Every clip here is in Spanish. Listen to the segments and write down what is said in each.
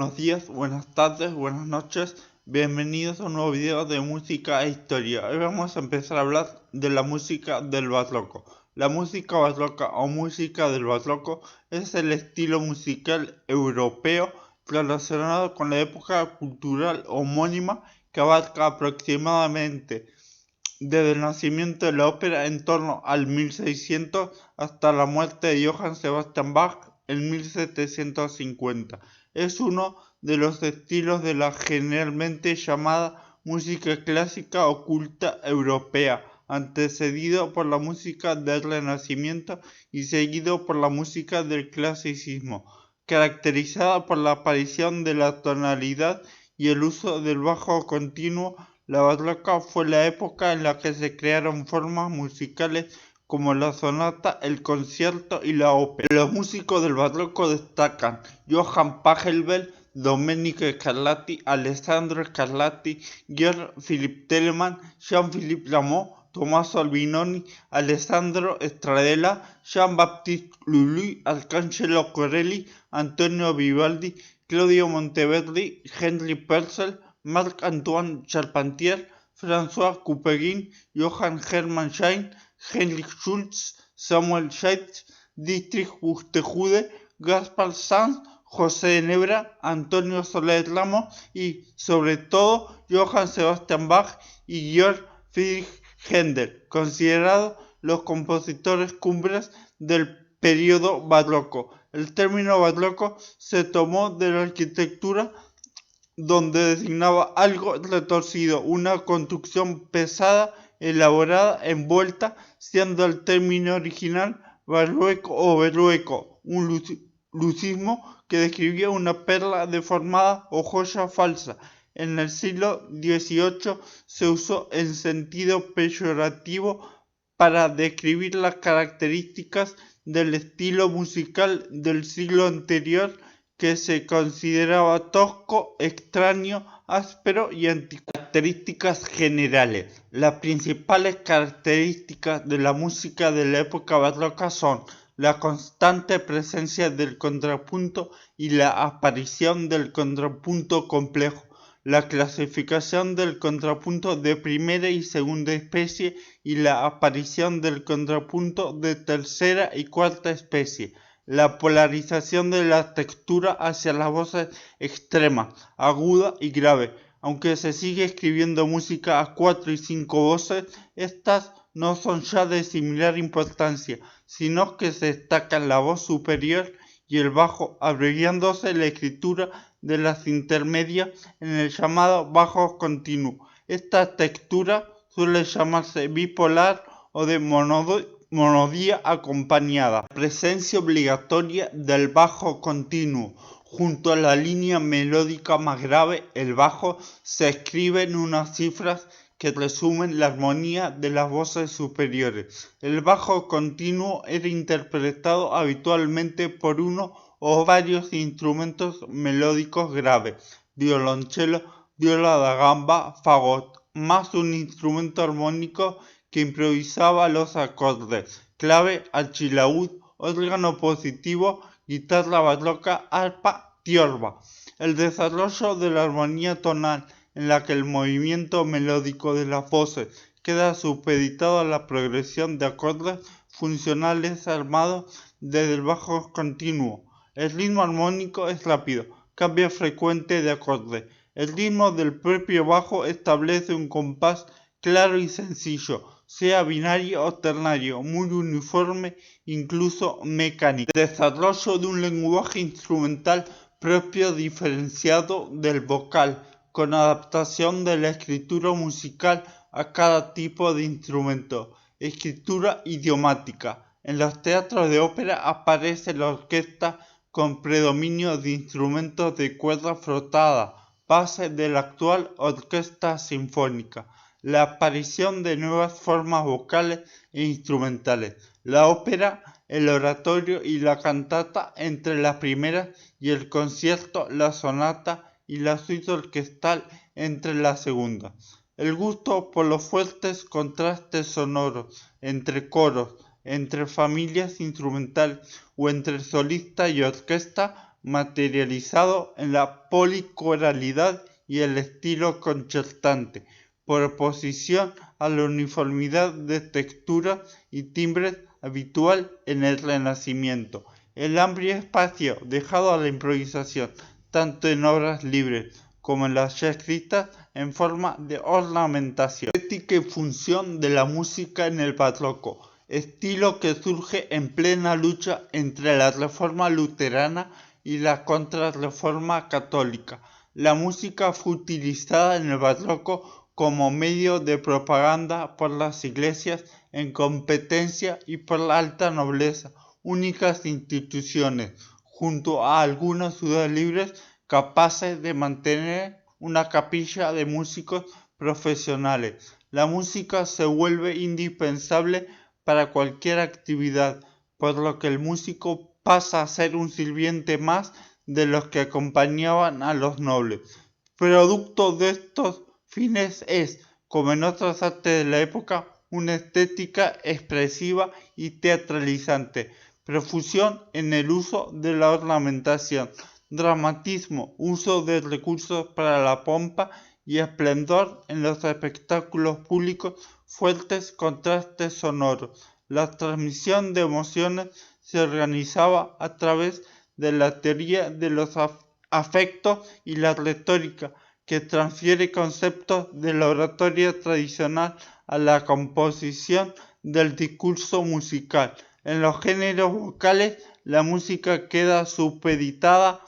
Buenos días, buenas tardes, buenas noches, bienvenidos a un nuevo video de música e historia. Hoy vamos a empezar a hablar de la música del barroco. La música barroca o música del barroco es el estilo musical europeo relacionado con la época cultural homónima que abarca aproximadamente desde el nacimiento de la ópera en torno al 1600 hasta la muerte de Johann Sebastian Bach en 1750. Es uno de los estilos de la generalmente llamada música clásica oculta europea, antecedido por la música del Renacimiento y seguido por la música del clasicismo, caracterizada por la aparición de la tonalidad y el uso del bajo continuo. La barroca fue la época en la que se crearon formas musicales como la sonata, el concierto y la ópera. Los músicos del barroco destacan Johann Pachelbel, Domenico Scarlatti, Alessandro Scarlatti, Georg Philipp Telemann, Jean-Philippe Rameau, Tommaso Albinoni, Alessandro Stradella, Jean-Baptiste Lully, Arcangelo Corelli, Antonio Vivaldi, Claudio Monteverdi, Henry Purcell, Marc-Antoine Charpentier, François Couperin, Johann Hermann Schein, Heinrich Schütz, Samuel Scheitz, Dietrich Buxtehude, Gaspar Sanz, José Nebra, Antonio Soler Ramos y, sobre todo, Johann Sebastian Bach y Georg Friedrich Händel, considerados los compositores cumbres del periodo barroco. El término barroco se tomó de la arquitectura, donde designaba algo retorcido, una construcción pesada, elaborada, envuelta, siendo el término original barrueco o berrueco, un lucismo que describía una perla deformada o joya falsa. En el siglo XVIII se usó en sentido peyorativo para describir las características del estilo musical del siglo anterior, que se consideraba tosco, extraño, áspero y anticuado. Características generales. Las principales características de la música de la época barroca son la constante presencia del contrapunto y la aparición del contrapunto complejo, la clasificación del contrapunto de primera y segunda especie y la aparición del contrapunto de tercera y cuarta especie, la polarización de la textura hacia las voces extremas, aguda y grave. Aunque se sigue escribiendo música a 4 y 5 voces, estas no son ya de similar importancia, sino que se destacan la voz superior y el bajo, abreviándose la escritura de las intermedias en el llamado bajo continuo. Esta textura suele llamarse bipolar o de monodía acompañada. La presencia obligatoria del bajo continuo junto a la línea melódica más grave, el bajo, se escribe en unas cifras que resumen la armonía de las voces superiores. El bajo continuo era interpretado habitualmente por uno o varios instrumentos melódicos graves, violonchelo, viola da gamba, fagot, más un instrumento armónico que improvisaba los acordes, clave, archilaúd, órgano positivo, guitarra barroca, arpa, tiorba. El desarrollo de la armonía tonal, en la que el movimiento melódico de las voces queda supeditado a la progresión de acordes funcionales armados desde el bajo continuo. El ritmo armónico es rápido, cambio frecuente de acorde. El ritmo del propio bajo establece un compás claro y sencillo, sea binario o ternario, muy uniforme, incluso mecánico. El desarrollo de un lenguaje instrumental propio diferenciado del vocal, con adaptación de la escritura musical a cada tipo de instrumento. Escritura idiomática. En los teatros de ópera aparece la orquesta con predominio de instrumentos de cuerda frotada, base de la actual orquesta sinfónica. La aparición de nuevas formas vocales e instrumentales. La ópera, el oratorio y la cantata entre las primeras y el concierto, la sonata y la suite orquestal entre las segundas. El gusto por los fuertes contrastes sonoros entre coros, entre familias instrumentales o entre solista y orquesta materializado en la policoralidad y el estilo concertante, por oposición a la uniformidad de texturas y timbres habitual en el Renacimiento. El amplio espacio dejado a la improvisación, tanto en obras libres como en las ya escritas, en forma de ornamentación. Ética y función de la música en el barroco, estilo que surge en plena lucha entre la reforma luterana y la contrarreforma católica. La música fue utilizada en el barroco como medio de propaganda por las iglesias en competencia y por la alta nobleza, únicas instituciones, junto a algunas ciudades libres capaces de mantener una capilla de músicos profesionales. La música se vuelve indispensable para cualquier actividad, por lo que el músico pasa a ser un sirviente más de los que acompañaban a los nobles. Producto de estos fines es, como en otras artes de la época, una estética expresiva y teatralizante, profusión en el uso de la ornamentación, dramatismo, uso de recursos para la pompa y esplendor en los espectáculos públicos, fuertes contrastes sonoros. La transmisión de emociones se organizaba a través de la teoría de los afectos y la retórica, que transfiere conceptos de la oratoria tradicional a la composición del discurso musical. En los géneros vocales, la música queda supeditada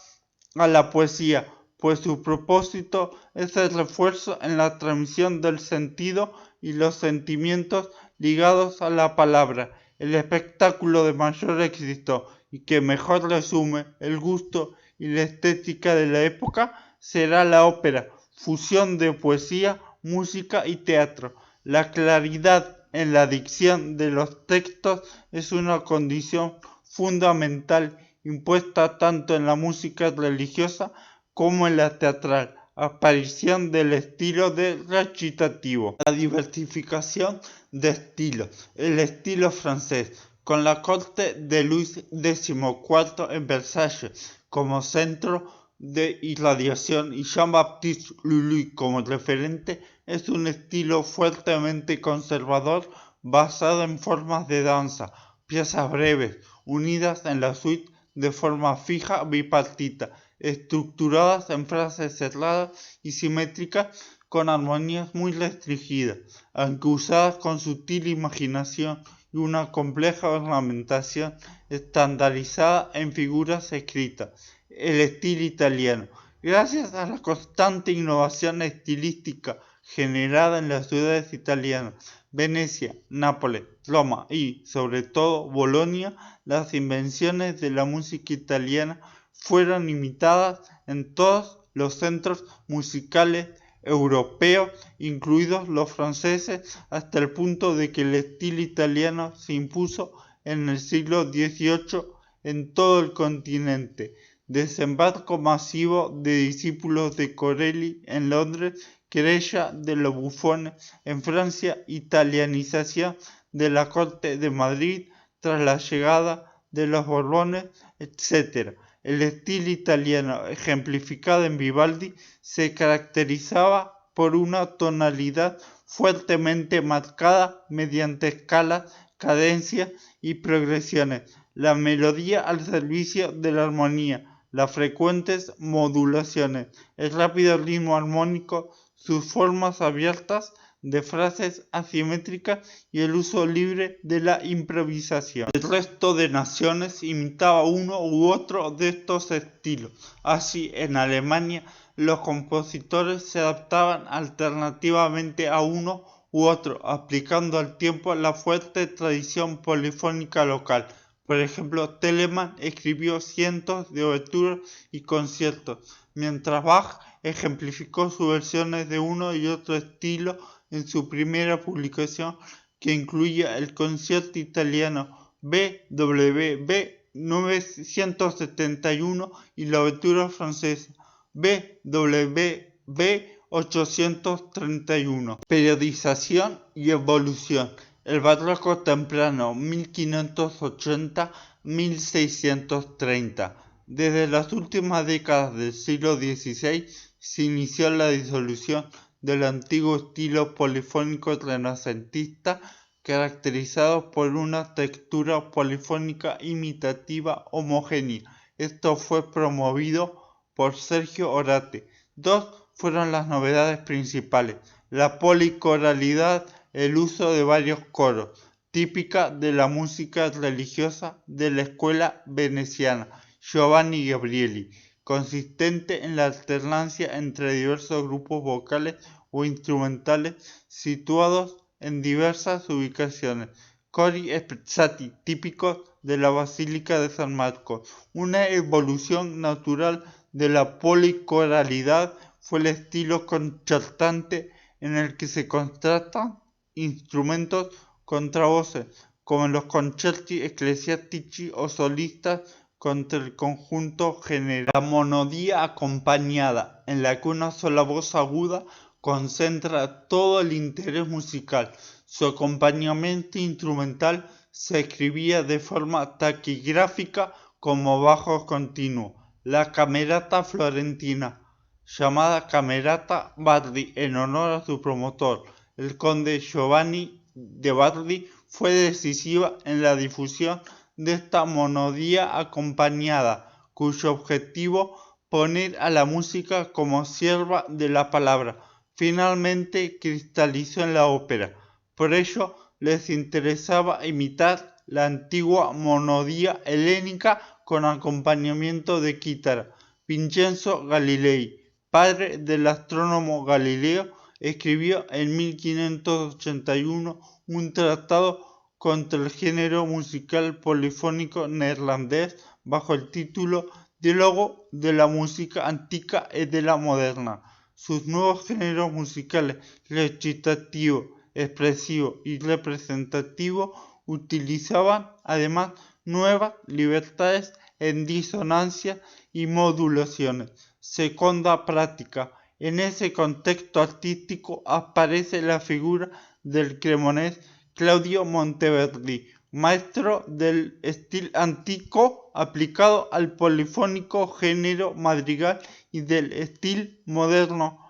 a la poesía, pues su propósito es el refuerzo en la transmisión del sentido y los sentimientos ligados a la palabra. El espectáculo de mayor éxito y que mejor resume el gusto y la estética de la época será la ópera, fusión de poesía, música y teatro. La claridad en la dicción de los textos es una condición fundamental impuesta tanto en la música religiosa como en la teatral, aparición del estilo de recitativo. La diversificación de estilos. El estilo francés, con la corte de Luis XIV en Versalles como centro de irradiación y Jean-Baptiste Lully como referente, es un estilo fuertemente conservador basado en formas de danza, piezas breves, unidas en la suite de forma fija bipartita, estructuradas en frases cerradas y simétricas con armonías muy restringidas, aunque usadas con sutil imaginación y una compleja ornamentación estandarizada en figuras escritas. El estilo italiano. Gracias a la constante innovación estilística generada en las ciudades italianas, Venecia, Nápoles, Roma y, sobre todo, Bolonia, las invenciones de la música italiana fueron imitadas en todos los centros musicales europeos, incluidos los franceses, hasta el punto de que el estilo italiano se impuso en el siglo XVIII en todo el continente. Desembarco masivo de discípulos de Corelli en Londres, querella de los bufones en Francia, italianización de la corte de Madrid tras la llegada de los Borbones, etc. El estilo italiano, ejemplificado en Vivaldi, se caracterizaba por una tonalidad fuertemente marcada mediante escalas, cadencias y progresiones, la melodía al servicio de la armonía, las frecuentes modulaciones, el rápido ritmo armónico, sus formas abiertas de frases asimétricas y el uso libre de la improvisación. El resto de naciones imitaba uno u otro de estos estilos. Así, en Alemania, los compositores se adaptaban alternativamente a uno u otro, aplicando al tiempo la fuerte tradición polifónica local. Por ejemplo, Telemann escribió cientos de oberturas y conciertos, mientras Bach ejemplificó sus versiones de uno y otro estilo en su primera publicación, que incluía el concierto italiano BWV 971 y la obertura francesa BWV 831. Periodización y evolución. El barroco temprano 1580-1630. Desde las últimas décadas del siglo XVI se inició la disolución del antiguo estilo polifónico renacentista caracterizado por una textura polifónica imitativa homogénea. Esto fue promovido por Sergio Orate. Dos fueron las novedades principales: la policoralidad, el uso de varios coros, típica de la música religiosa de la escuela veneciana Giovanni Gabrieli, consistente en la alternancia entre diversos grupos vocales o instrumentales situados en diversas ubicaciones. Cori spezzati, típicos de la Basílica de San Marcos. Una evolución natural de la policoralidad fue el estilo concertante en el que se contrastan instrumentos contravoces, como en los concerti ecclesiastici o solistas contra el conjunto general. La monodía acompañada, en la que una sola voz aguda concentra todo el interés musical. Su acompañamiento instrumental se escribía de forma taquigráfica como bajo continuo. La camerata florentina, llamada Camerata Bardi en honor a su promotor, el conde Giovanni de Bardi, fue decisiva en la difusión de esta monodía acompañada, cuyo objetivo poner a la música como sierva de la palabra, finalmente cristalizó en la ópera. Por ello les interesaba imitar la antigua monodía helénica con acompañamiento de quítara. Vincenzo Galilei, padre del astrónomo Galileo, escribió en 1581 un tratado contra el género musical polifónico neerlandés bajo el título Diálogo de la música antica y de la moderna. Sus nuevos géneros musicales, recitativo, expresivo y representativo, utilizaban además nuevas libertades en disonancia y modulaciones. Segunda práctica. En ese contexto artístico aparece la figura del cremonés Claudio Monteverdi, maestro del estilo antico aplicado al polifónico género madrigal y del estilo moderno.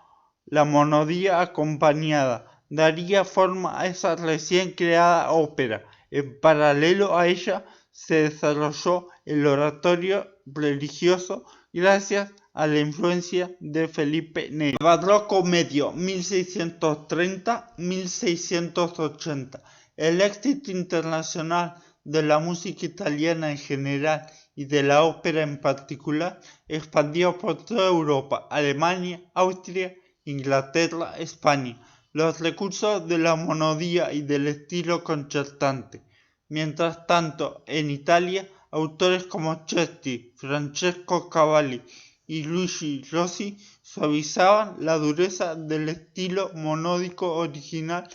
La monodía acompañada daría forma a esa recién creada ópera. En paralelo a ella se desarrolló el oratorio religioso gracias a la influencia de Felipe Neri. Barroco medio, 1630-1680. El éxito internacional de la música italiana en general y de la ópera en particular expandió por toda Europa, Alemania, Austria, Inglaterra, España, los recursos de la monodía y del estilo concertante. Mientras tanto, en Italia, autores como Cesti, Francesco Cavalli y Luigi Rossi suavizaban la dureza del estilo monódico original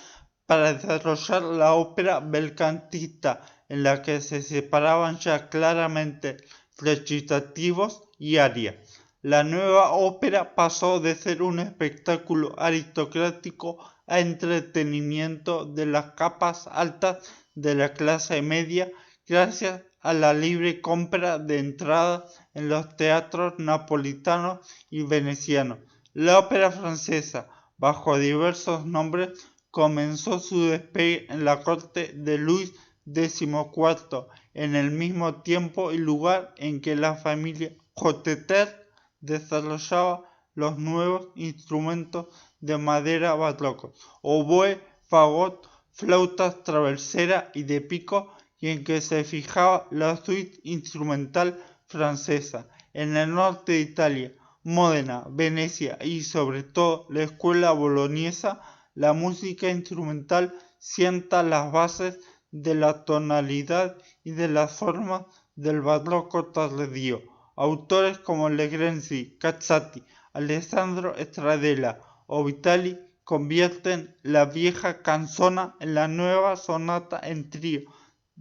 para desarrollar la ópera belcantista, en la que se separaban ya claramente recitativos y arias. La nueva ópera pasó de ser un espectáculo aristocrático a entretenimiento de las capas altas de la clase media gracias a la libre compra de entradas en los teatros napolitanos y venecianos. La ópera francesa, bajo diversos nombres, comenzó su despegue en la corte de Luis XIV, en el mismo tiempo y lugar en que la familia Hotteter desarrollaba los nuevos instrumentos de madera barrocos, oboe, fagot, flautas traversera y de pico, y en que se fijaba la suite instrumental francesa. En el norte de Italia, Módena, Venecia y sobre todo la escuela boloñesa, la música instrumental sienta las bases de la tonalidad y de las formas del barroco tardío. Autores como Legrenzi, Cazzati, Alessandro Stradella o Vitali convierten la vieja canzona en la nueva sonata en trío,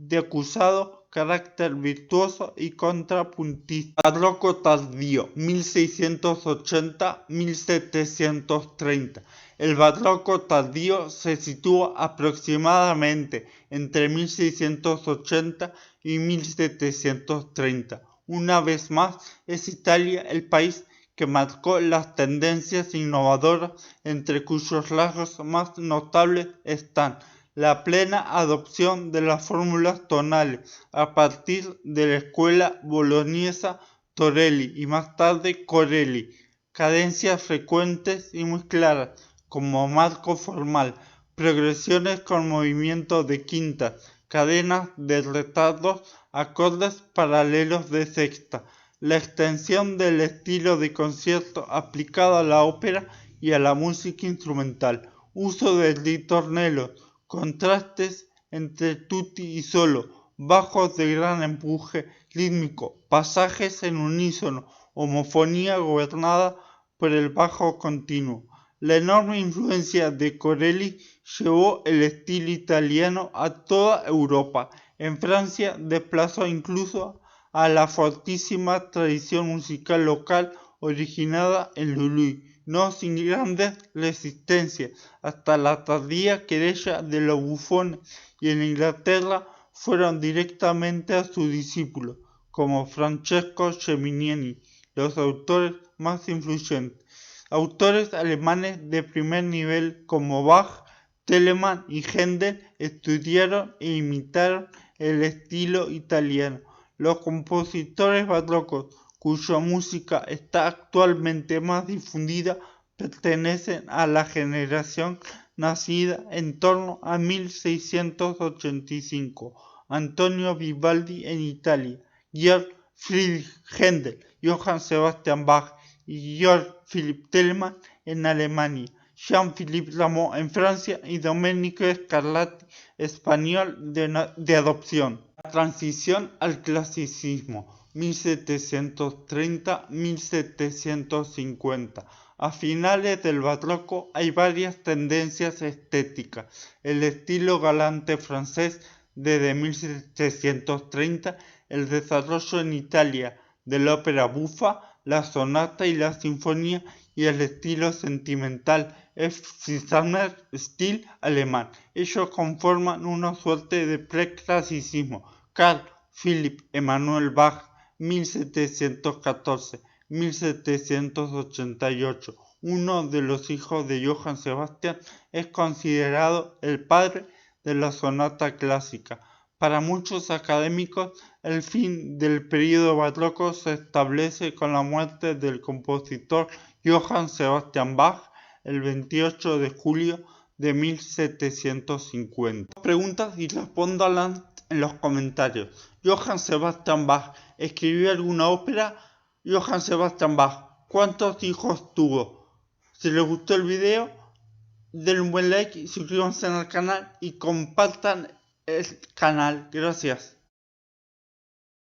de acusado carácter virtuoso y contrapuntista. Barroco tardío, 1680-1730. El barroco tardío se sitúa aproximadamente entre 1680 y 1730. Una vez más, es Italia el país que marcó las tendencias innovadoras, entre cuyos rasgos más notables están la plena adopción de las fórmulas tonales a partir de la escuela boloñesa Torelli y más tarde Corelli, cadencias frecuentes y muy claras como marco formal, progresiones con movimientos de quintas, cadenas de retardos, acordes paralelos de sexta, la extensión del estilo de concierto aplicado a la ópera y a la música instrumental, uso del ritornello, contrastes entre tutti y solo, bajos de gran empuje rítmico, pasajes en unísono, homofonía gobernada por el bajo continuo. La enorme influencia de Corelli llevó el estilo italiano a toda Europa. En Francia desplazó incluso a la fortísima tradición musical local originada en Lully, no sin grandes resistencias, hasta la tardía querella de los bufones, y en Inglaterra fueron directamente a sus discípulos, como Francesco Geminiani, los autores más influyentes. Autores alemanes de primer nivel como Bach, Telemann y Händel estudiaron e imitaron el estilo italiano. Los compositores barrocos cuya música está actualmente más difundida pertenecen a la generación nacida en torno a 1685. Antonio Vivaldi en Italia, Georg Friedrich Händel, Johann Sebastian Bach y Georg Philipp Telemann en Alemania, Jean-Philippe Rameau en Francia y Domenico Scarlatti, español de adopción. La transición al clasicismo, 1730-1750. A finales del barroco hay varias tendencias estéticas. El estilo galante francés desde 1730, el desarrollo en Italia de la ópera bufa, la sonata y la sinfonía, y el estilo sentimental style alemán. Ellos conforman una suerte de preclasicismo. Carl Philipp Emanuel Bach, 1714-1788, uno de los hijos de Johann Sebastian, es considerado el padre de la sonata clásica. Para muchos académicos, el fin del período barroco se establece con la muerte del compositor Johann Sebastian Bach el 28 de julio de 1750. Preguntas y respóndalas en los comentarios. Johann Sebastian Bach escribió alguna ópera. Johann Sebastian Bach, ¿cuántos hijos tuvo? Si les gustó el video, denle un buen like, suscríbanse al canal y compartan el canal. Gracias.